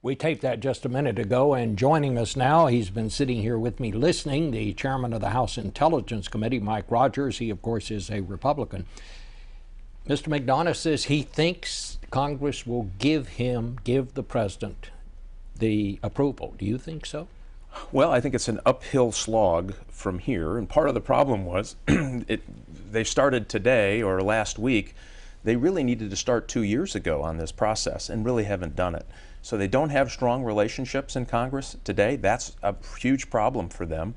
We taped that just a minute ago, and joining us now, he's been sitting here with me listening, the chairman of the House Intelligence Committee, Mike Rogers. He, of course, is a Republican. Mr. McDonough says he thinks Congress will give the president the approval. Do you think so? Well, I think it's an uphill slog from here, and part of the problem was they started today or last week. They really needed to start 2 years ago on this process and really haven't done it. So they don't have strong relationships in Congress today. That's a huge problem for them.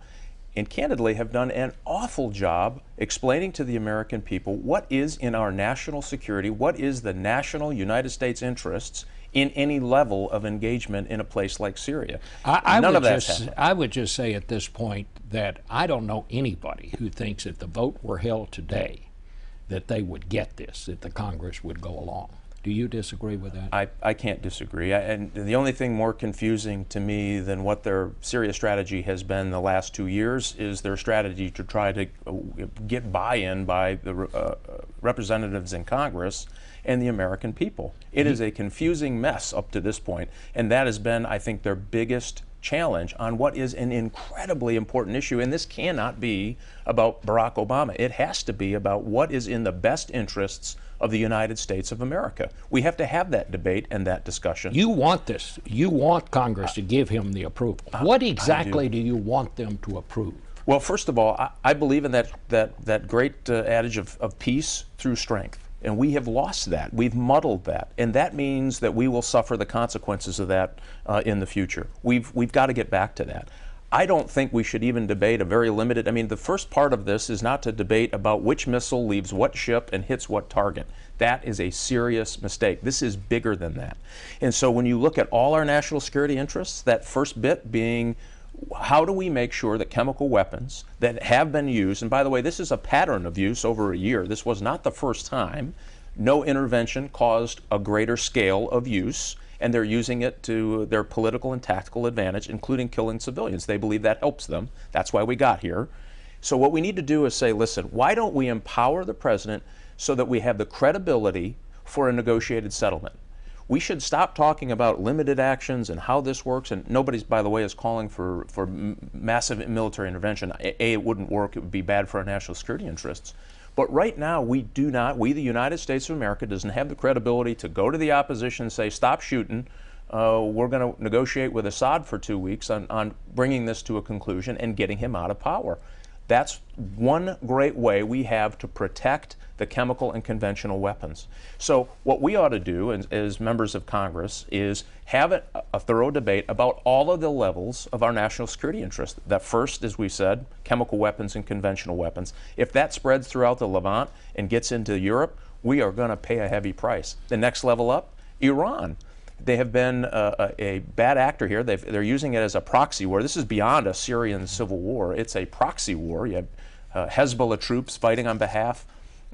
And candidly have done an awful job explaining to the American people what is in our national security, what is the national United States interests in any level of engagement in a place like Syria. None of that's happened. I would just say at this point that I don't know anybody who thinks if the vote were held today that they would get this, that the Congress would go along. Do you disagree with that? I can't disagree. And the only thing more confusing to me than what their Syria strategy has been the last 2 years is their strategy to try to get buy-in by the representatives in Congress and the American people. It is a confusing mess up to this point, and that has been, I think, their biggest challenge on what is an incredibly important issue. And this cannot be about Barack Obama. It has to be about what is in the best interests of the United States of America. We have to have that debate and that discussion. You want this. You want Congress to give him the approval. What exactly do you want them to approve? Well, first of all, I believe in that great adage of peace through strength. And we have lost that. We've muddled that. And that means that we will suffer the consequences of that in the future. We've got to get back to that. I don't think we should even debate a very limited, I mean, the first part of this is not to debate about which missile leaves what ship and hits what target. That is a serious mistake. This is bigger than that. And so when you look at all our national security interests, that first bit being how do we make sure that chemical weapons that have been used, and by the way, this is a pattern of use over a year. This was not the first time. No intervention caused a greater scale of use, and they're using it to their political and tactical advantage, including killing civilians. They believe that helps them. That's why we got here. So what we need to do is say, listen, why don't we empower the president so that we have the credibility for a negotiated settlement? We should stop talking about limited actions and how this works, and nobody, by the way, is calling for massive military intervention. It wouldn't work. It would be bad for our national security interests. But right now, we, the United States of America, doesn't have the credibility to go to the opposition and say, stop shooting. We're going to negotiate with Assad for 2 weeks on bringing this to a conclusion and getting him out of power. That's one great way we have to protect the chemical and conventional weapons. So what we ought to do as members of Congress is have a thorough debate about all of the levels of our national security interest. That first, as we said, chemical weapons and conventional weapons. If that spreads throughout the Levant and gets into Europe, we are going to pay a heavy price. The next level up, Iran. They have been a bad actor here. They're using it as a proxy war. This is beyond a Syrian civil war. It's a proxy war. You have Hezbollah troops fighting on behalf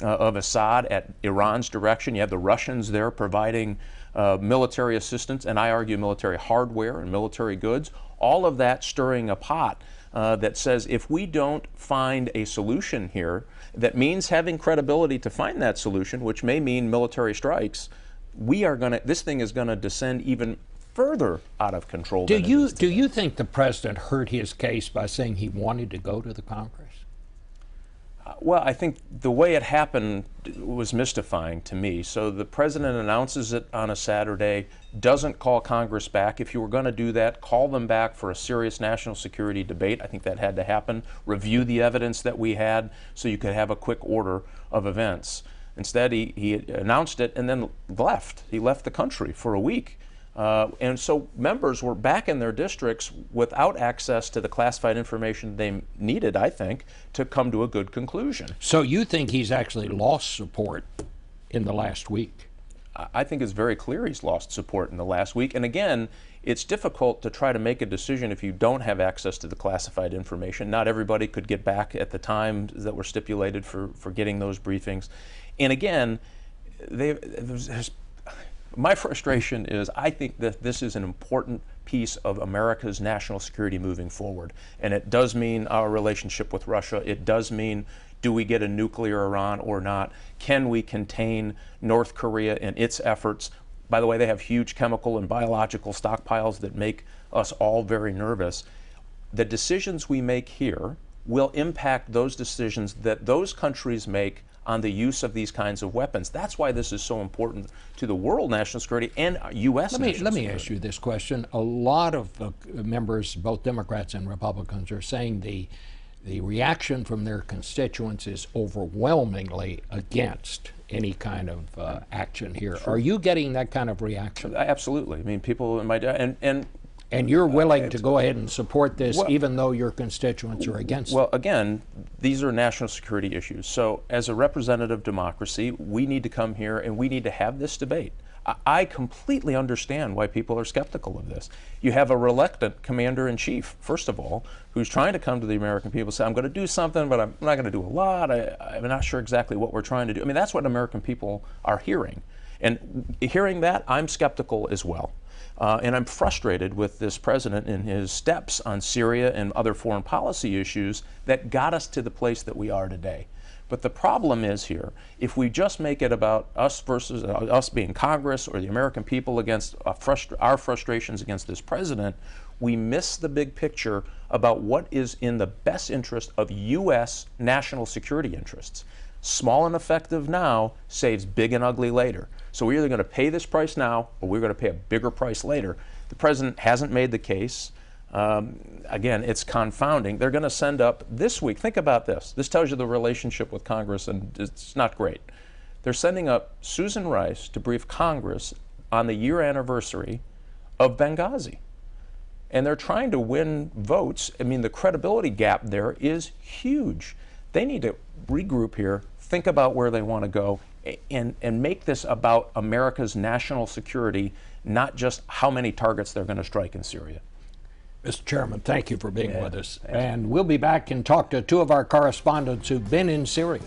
of Assad at Iran's direction. You have the Russians there providing military assistance, and I argue military hardware and military goods. All of that stirring a pot that says if we don't find a solution here that means having credibility to find that solution, which may mean military strikes, this thing is going to descend even further out of control. Do you think the president hurt his case by saying he wanted to go to the Congress? Well, I think the way it happened was mystifying to me. So the president announces it on a Saturday, doesn't call Congress back. If you were going to do that, call them back for a serious national security debate. I think that had to happen. Review the evidence that we had so you could have a quick order of events. Instead, he announced it and then left. He left the country for a week. And so members were back in their districts without access to the classified information they needed, I think, to come to a good conclusion. So you think he's actually lost support in the last week? I think it's very clear he's lost support in the last week. And again, it's difficult to try to make a decision if you don't have access to the classified information. Not everybody could get back at the times that were stipulated for getting those briefings. And again, my frustration is I think that this is an important piece of America's national security moving forward. And it does mean our relationship with Russia. It does mean, do we get a nuclear Iran or not? Can we contain North Korea and its efforts By the way, they have huge chemical and biological stockpiles that make us all very nervous. The decisions we make here will impact those decisions that those countries make on the use of these kinds of weapons. That's why this is so important to the world national security and U.S. national security. Let me ask you this question. A lot of members, both Democrats and Republicans, are saying the reaction from their constituents is overwhelmingly against any kind of action here. Are you getting that kind of reaction? Absolutely. I mean, people in my and you're willing to go ahead and support this, even though your constituents are against it? Well, again, these are national security issues. So as a representative democracy, we need to come here and we need to have this debate. I completely understand why people are skeptical of this. You have a reluctant commander-in-chief, first of all, who's trying to come to the American people and say, I'm going to do something, but I'm not going to do a lot. I'm not sure exactly what we're trying to do. I mean, that's what American people are hearing. And hearing that, I'm skeptical as well. And I'm frustrated with this president and his steps on Syria and other foreign policy issues that got us to the place that we are today. But the problem is here, if we just make it about us versus us being Congress or the American people against our frustrations against this president, we miss the big picture about what is in the best interest of U.S. national security interests. Small and effective now saves big and ugly later. So we're either going to pay this price now or we're going to pay a bigger price later. The president hasn't made the case. Again, it's confounding. They're going to send up this week. Think about this. This tells you the relationship with Congress, and it's not great. They're sending up Susan Rice to brief Congress on the year anniversary of Benghazi. And they're trying to win votes. I mean, the credibility gap there is huge. They need to regroup here, think about where they want to go, and make this about America's national security, not just how many targets they're going to strike in Syria. Mr. Chairman, thank you for being with us. And we'll be back and talk to two of our correspondents who've been in Syria.